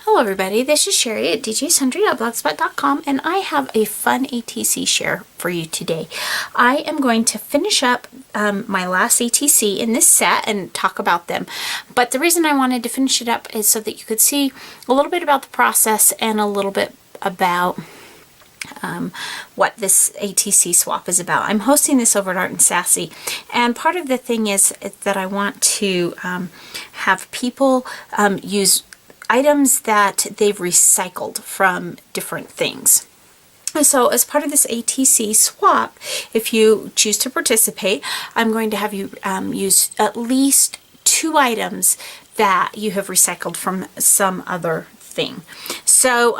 Hello everybody, this is Cheri at djsundry.blogspot.com and I have a fun ATC share for you today. I am going to finish up my last ATC in this set and talk about them. But the reason I wanted to finish it up is so that you could see a little bit about the process and a little bit about what this ATC swap is about. I'm hosting this over at Art and Sassy, and part of the thing is that I want to have people use items that they've recycled from different things. So as part of this ATC swap, if you choose to participate, I'm going to have you use at least 2 items that you have recycled from some other thing. So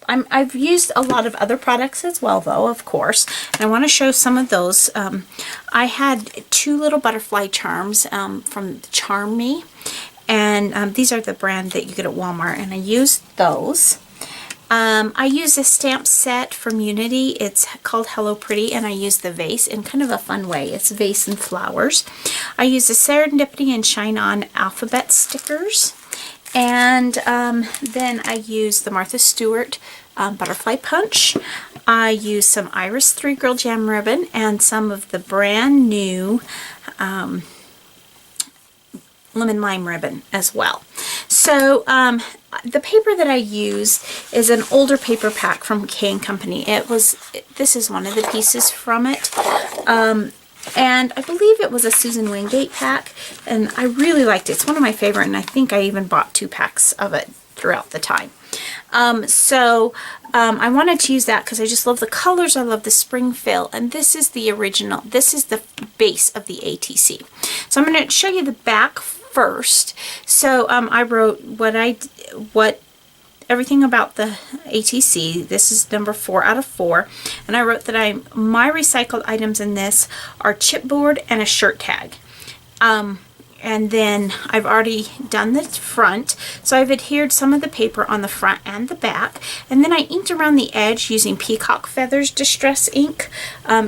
I've used a lot of other products as well, though, of course, and I want to show some of those. I had 2 little butterfly charms from Charm Me, and these are the brand that you get at Walmart, and I used those. I use a stamp set from Unity. It's called Hello Pretty, and I use the vase in kind of a fun way. It's vase and flowers. I use the Serendipity and Shine On alphabet stickers. And then I use the Martha Stewart Butterfly Punch. I use some Iris 3 Girl Jam ribbon and some of the brand new lemon lime ribbon as well. So the paper that I use is an older paper pack from K & Company. This is one of the pieces from it. And I believe it was a Susan Wingate pack, and I really liked it. It's one of my favorite, and I think I even bought 2 packs of it throughout the time. I wanted to use that because I just love the colors. I love the spring fill, and this is the original. This is the base of the ATC. So I'm going to show you the back first. So I wrote everything about the ATC. This is number 4 out of 4, and I wrote that my recycled items in this are chipboard and a shirt tag. And then I've already done the front, so I've adhered some of the paper on the front and the back, and then I inked around the edge using Peacock Feathers Distress ink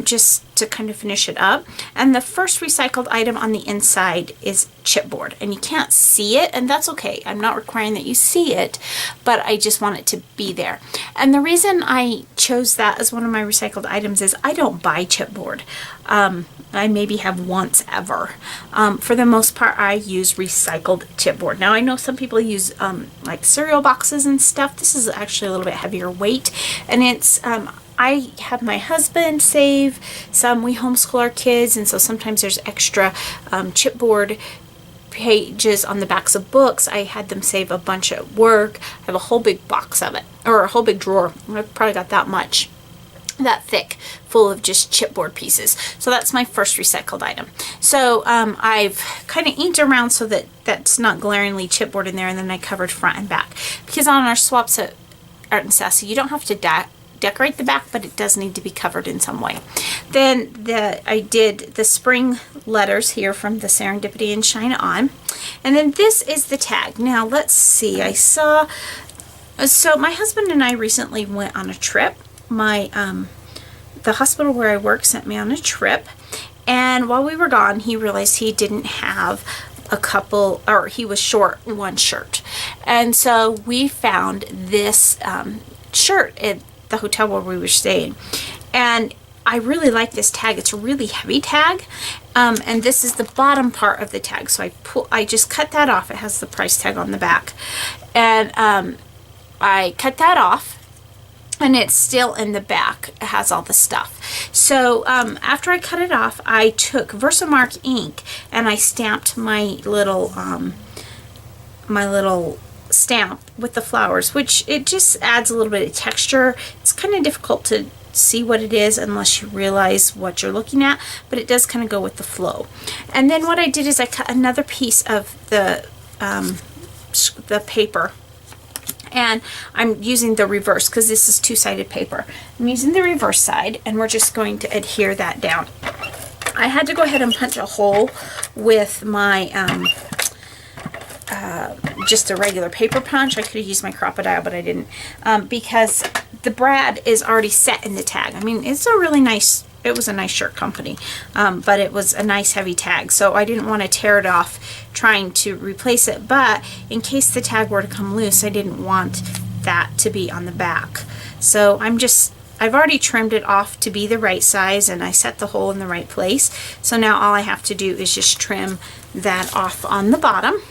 just to kind of finish it up. And the first recycled item on the inside is chipboard, and you can't see it, and that's okay. I'm not requiring that you see it, but I just want it to be there. And the reason I chose that as one of my recycled items is I don't buy chipboard. I maybe have once ever. For the most part, I use recycled chipboard. Now, I know some people use like cereal boxes and stuff. This is actually a little bit heavier weight, and it's I have my husband save some. We homeschool our kids, and so sometimes there's extra chipboard pages on the backs of books. I had them save a bunch at work. I have a whole big box of it, or a whole big drawer. I've probably got that thick, full of just chipboard pieces. So that's my first recycled item. So I've kind of inked around so that that's not glaringly chipboard in there, and then I covered front and back. Because on our swaps at Art and Sassy, you don't have to decorate the back, but it does need to be covered in some way. Then I did the spring letters here from the Serendipity and Shine On. And then this is the tag. Now let's see, so my husband and I recently went on a trip. The hospital where I work sent me on a trip, and while we were gone, he realized he didn't have he was short 1 shirt. And so we found this shirt at the hotel where we were staying, and I really like this tag. It's a really heavy tag, and this is the bottom part of the tag. So I just cut that off. It has the price tag on the back, and I cut that off, and it's still in the back. It has all the stuff. So after I cut it off, I took Versamark ink and I stamped my little stamp with the flowers, which it just adds a little bit of texture. It's kind of difficult to see what it is unless you realize what you're looking at, but it does kind of go with the flow. And then what I did is I cut another piece of the paper, and I'm using the reverse because this is 2-sided paper. I'm using the reverse side, and we're just going to adhere that down. I had to go ahead and punch a hole with my just a regular paper punch. I could have used my Crop-A-Dile, but I didn't, because the brad is already set in the tag. I mean, it's a really nice it was a nice shirt company, but it was a nice heavy tag, so I didn't want to tear it off trying to replace it. But in case the tag were to come loose, I didn't want that to be on the back. So I've already trimmed it off to be the right size, and I set the hole in the right place. So now all I have to do is just trim that off on the bottom.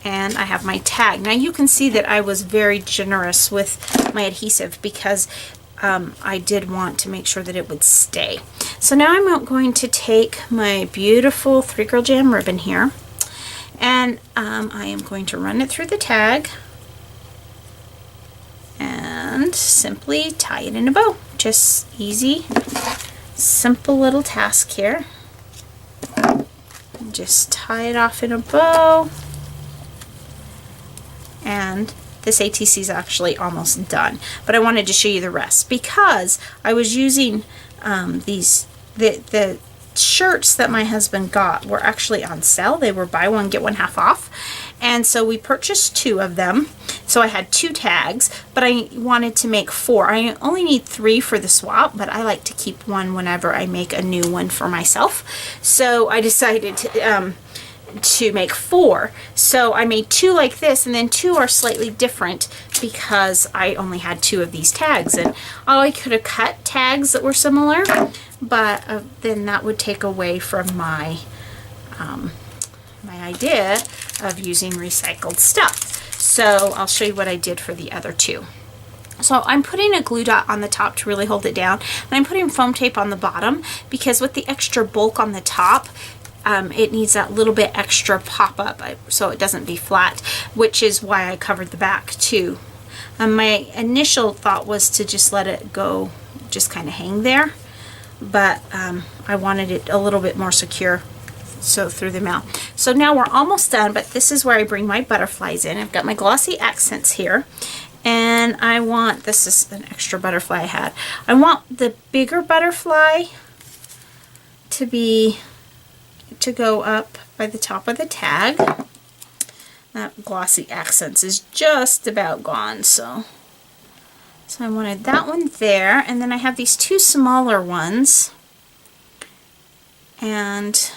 And I have my tag. Now you can see that I was very generous with my adhesive because I did want to make sure that it would stay. So now I'm going to take my beautiful 3 Girl Jam ribbon here, and I am going to run it through the tag and simply tie it in a bow. Just easy, simple little task here. Just tie it off in a bow. And this ATC is actually almost done, but I wanted to show you the rest because I was using the shirts that my husband got were actually on sale. They were buy one get one half off, and so we purchased 2 of them. So I had 2 tags, but I wanted to make 4. I only need 3 for the swap, but I like to keep 1 whenever I make a new one for myself. So I decided to make 4. So I made 2 like this, and then 2 are slightly different because I only had 2 of these tags. And I could have cut tags that were similar, but then that would take away from my my idea of using recycled stuff. So I'll show you what I did for the other 2. So I'm putting a glue dot on the top to really hold it down, and I'm putting foam tape on the bottom because with the extra bulk on the top, it needs that little bit extra pop up so it doesn't be flat, which is why I covered the back too. My initial thought was to just let it go, just kind of hang there, but I wanted it a little bit more secure, so through the mouth. So now we're almost done, but this is where I bring my butterflies in. I've got my glossy accents here, and I want, this is an extra butterfly I had. I want the bigger butterfly to go up by the top of the tag. That glossy accents is just about gone, so I wanted that one there, and then I have these 2 smaller ones, and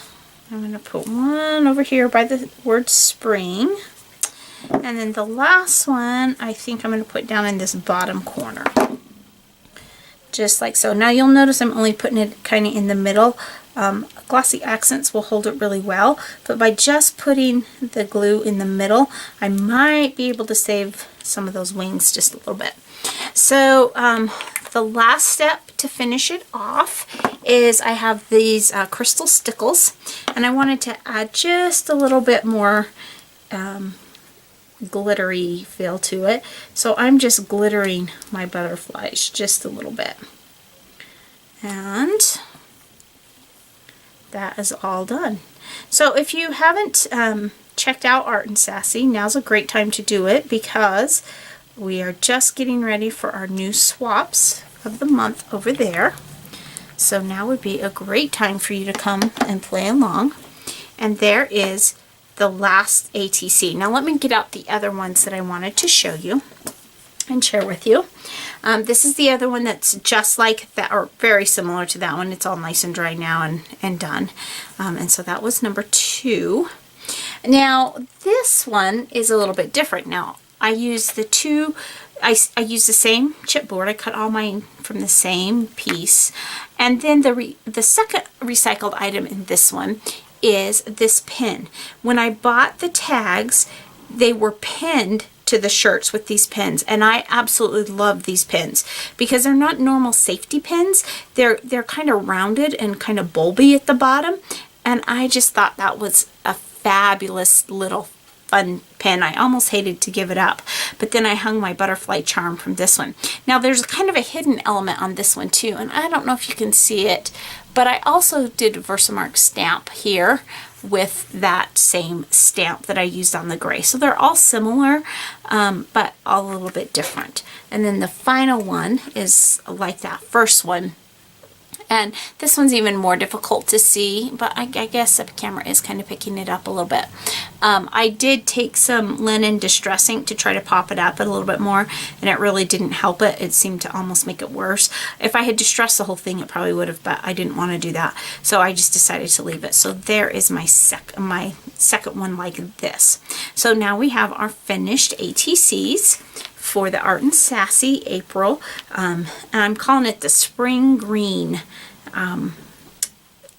I'm going to put one over here by the word spring, and then the last one I think I'm going to put down in this bottom corner, just like so. Now you'll notice I'm only putting it kind of in the middle. Glossy accents will hold it really well, but by just putting the glue in the middle, I might be able to save some of those wings just a little bit. So the last step to finish it off is I have these crystal stickles, and I wanted to add just a little bit more glittery feel to it. So I'm just glittering my butterflies just a little bit. And that is all done. So if you haven't checked out Art and Sassy, now's a great time to do it because we are just getting ready for our new swaps of the month over there. So now would be a great time for you to come and play along. And there is the last ATC. Now let me get out the other ones that I wanted to show you and share with you. This is the other one that's just like that, or very similar to that one. It's all nice and dry now and done. And so that was number 2. Now this one is a little bit different. Now I use the same chipboard. I cut all mine from the same piece. And then the second recycled item in this one is this pin. When I bought the tags, they were pinned to the shirts with these pins, and I absolutely love these pins because they're not normal safety pins. They're kind of rounded and kind of bulby at the bottom, and I just thought that was a fabulous little fun pin. I almost hated to give it up, but then I hung my butterfly charm from this one. Now there's kind of a hidden element on this one too, and I don't know if you can see it, but I also did a Versamark stamp here with that same stamp that I used on the gray. So they're all similar, but all a little bit different. And then the final one is like that first one, And this one's even more difficult to see, but I guess the camera is kind of picking it up a little bit. I did take some linen distress ink to try to pop it up a little bit more, and it really didn't help it. It seemed to almost make it worse. If I had distressed the whole thing, it probably would have, but I didn't want to do that. So I just decided to leave it. So there is my second one like this. So now we have our finished ATCs for the Art and Sassy April. And I'm calling it the Spring Green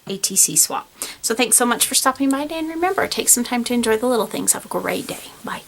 ATC swap. So thanks so much for stopping by today, and remember, take some time to enjoy the little things. Have a great day. Bye.